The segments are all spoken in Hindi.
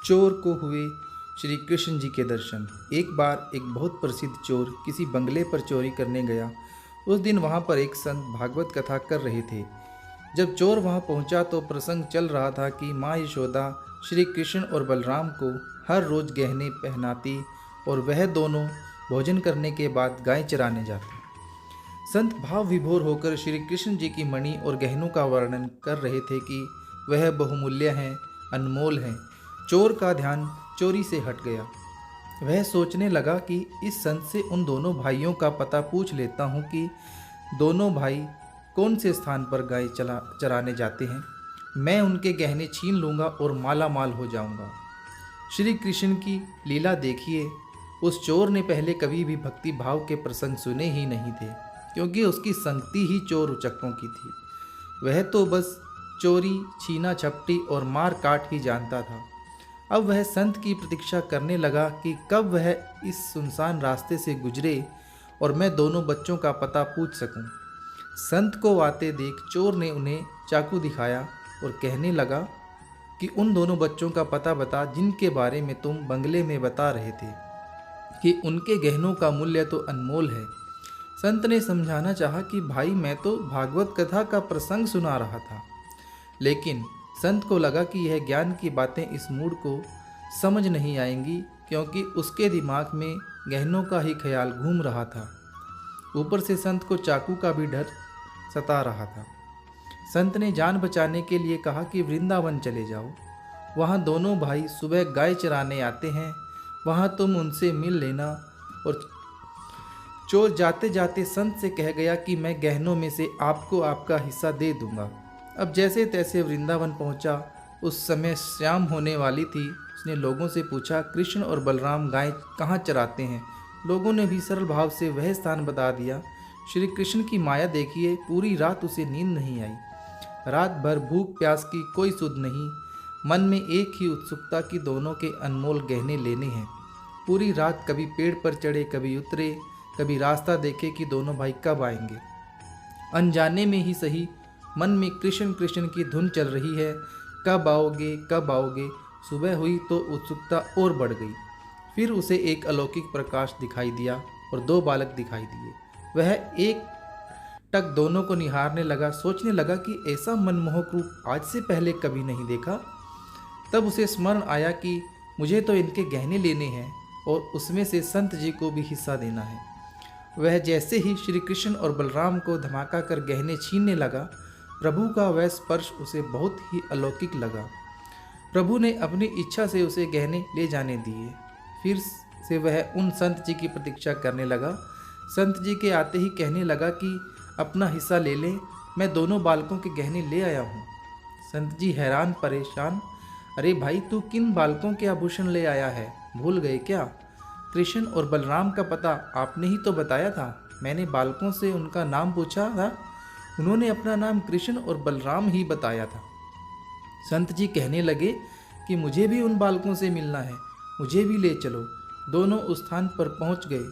चोर को हुए श्री कृष्ण जी के दर्शन। एक बार एक बहुत प्रसिद्ध चोर किसी बंगले पर चोरी करने गया। उस दिन वहां पर एक संत भागवत कथा कर रहे थे। जब चोर वहां पहुंचा तो प्रसंग चल रहा था कि माँ यशोदा श्री कृष्ण और बलराम को हर रोज गहने पहनाती और वह दोनों भोजन करने के बाद गाय चराने जाते। संत भाव विभोर होकर श्री कृष्ण जी की मणि और गहनों का वर्णन कर रहे थे कि वह बहुमूल्य हैं, अनमोल हैं। चोर का ध्यान चोरी से हट गया। वह सोचने लगा कि इस संत से उन दोनों भाइयों का पता पूछ लेता हूँ कि दोनों भाई कौन से स्थान पर गाय चराने जाते हैं। मैं उनके गहने छीन लूँगा और माला माल हो जाऊँगा। श्री कृष्ण की लीला देखिए। उस चोर ने पहले कभी भी भक्ति भाव के प्रसंग सुने ही नहीं थे, क्योंकि उसकी संगति ही चोर उचक्कों की थी। वह तो बस चोरी, छीना झपटी और मार काट ही जानता था। अब वह संत की प्रतीक्षा करने लगा कि कब वह इस सुनसान रास्ते से गुजरे और मैं दोनों बच्चों का पता पूछ सकूं। संत को आते देख चोर ने उन्हें चाकू दिखाया और कहने लगा कि उन दोनों बच्चों का पता बता जिनके बारे में तुम बंगले में बता रहे थे कि उनके गहनों का मूल्य तो अनमोल है। संत ने समझाना चाहा कि भाई, मैं तो भागवत कथा का प्रसंग सुना रहा था। लेकिन संत को लगा कि यह ज्ञान की बातें इस मूढ़ को समझ नहीं आएंगी, क्योंकि उसके दिमाग में गहनों का ही ख्याल घूम रहा था। ऊपर से संत को चाकू का भी डर सता रहा था। संत ने जान बचाने के लिए कहा कि वृंदावन चले जाओ, वहाँ दोनों भाई सुबह गाय चराने आते हैं, वहाँ तुम उनसे मिल लेना। और चोर जाते जाते संत से कह गया कि मैं गहनों में से आपको आपका हिस्सा दे दूंगा। अब जैसे तैसे वृंदावन पहुंचा। उस समय शाम होने वाली थी। उसने लोगों से पूछा, कृष्ण और बलराम गाय कहाँ चराते हैं? लोगों ने भी सरल भाव से वह स्थान बता दिया। श्री कृष्ण की माया देखिए, पूरी रात उसे नींद नहीं आई। रात भर भूख प्यास की कोई सुध नहीं। मन में एक ही उत्सुकता कि दोनों के अनमोल गहने लेने हैं। पूरी रात कभी पेड़ पर चढ़े, कभी उतरे, कभी रास्ता देखे कि दोनों भाई कब आएंगे। अनजाने में ही सही मन में कृष्ण कृष्ण की धुन चल रही है। कब आओगे, कब आओगे। सुबह हुई तो उत्सुकता और बढ़ गई। फिर उसे एक अलौकिक प्रकाश दिखाई दिया और दो बालक दिखाई दिए। वह एक टक दोनों को निहारने लगा। सोचने लगा कि ऐसा मनमोहक रूप आज से पहले कभी नहीं देखा। तब उसे स्मरण आया कि मुझे तो इनके गहने लेने हैं और उसमें से संत जी को भी हिस्सा देना है। वह जैसे ही श्री कृष्ण और बलराम को धमाका कर गहने छीनने लगा, प्रभु का वह स्पर्श उसे बहुत ही अलौकिक लगा। प्रभु ने अपनी इच्छा से उसे गहने ले जाने दिए। फिर से वह उन संत जी की प्रतीक्षा करने लगा। संत जी के आते ही कहने लगा कि अपना हिस्सा ले ले, मैं दोनों बालकों के गहने ले आया हूँ। संत जी हैरान परेशान, अरे भाई, तू किन बालकों के आभूषण ले आया है? भूल गए क्या? कृष्ण और बलराम का पता आपने ही तो बताया था। मैंने बालकों से उनका नाम पूछा था, उन्होंने अपना नाम कृष्ण और बलराम ही बताया था। संत जी कहने लगे कि मुझे भी उन बालकों से मिलना है, मुझे भी ले चलो। दोनों उस स्थान पर पहुंच गए।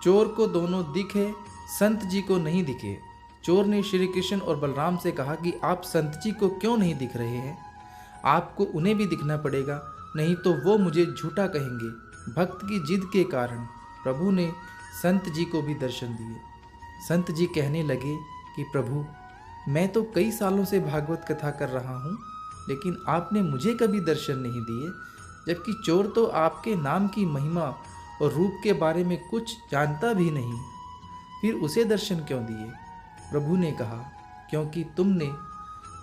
चोर को दोनों दिखे, संत जी को नहीं दिखे। चोर ने श्री कृष्ण और बलराम से कहा कि आप संत जी को क्यों नहीं दिख रहे हैं? आपको उन्हें भी दिखना पड़ेगा, नहीं तो वो मुझे झूठा कहेंगे। भक्त की जिद के कारण प्रभु ने संत जी को भी दर्शन दिए। संत जी कहने लगे कि प्रभु, मैं तो कई सालों से भागवत कथा कर रहा हूँ, लेकिन आपने मुझे कभी दर्शन नहीं दिए, जबकि चोर तो आपके नाम की महिमा और रूप के बारे में कुछ जानता भी नहीं, फिर उसे दर्शन क्यों दिए? प्रभु ने कहा, क्योंकि तुमने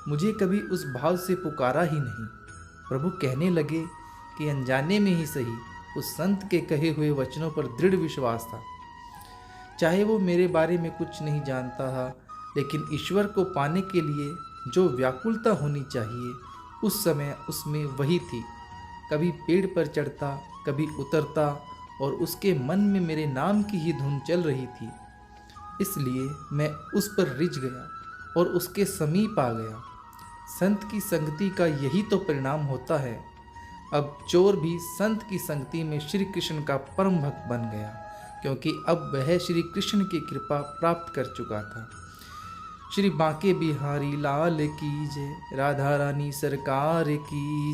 मुझे कभी उस भाव से पुकारा ही नहीं। प्रभु कहने लगे कि अनजाने में ही सही उस संत के कहे हुए वचनों पर दृढ़ विश्वास था। चाहे वो मेरे बारे में कुछ नहीं जानता था, लेकिन ईश्वर को पाने के लिए जो व्याकुलता होनी चाहिए उस समय उसमें वही थी। कभी पेड़ पर चढ़ता, कभी उतरता, और उसके मन में मेरे नाम की ही धुन चल रही थी। इसलिए मैं उस पर रिझ गया और उसके समीप आ गया। संत की संगति का यही तो परिणाम होता है। अब चोर भी संत की संगति में श्री कृष्ण का परम भक्त बन गया, क्योंकि अब वह श्री कृष्ण की कृपा प्राप्त कर चुका था। श्री बांके बिहारी लाल की जय, राधा रानी सरकार की जय।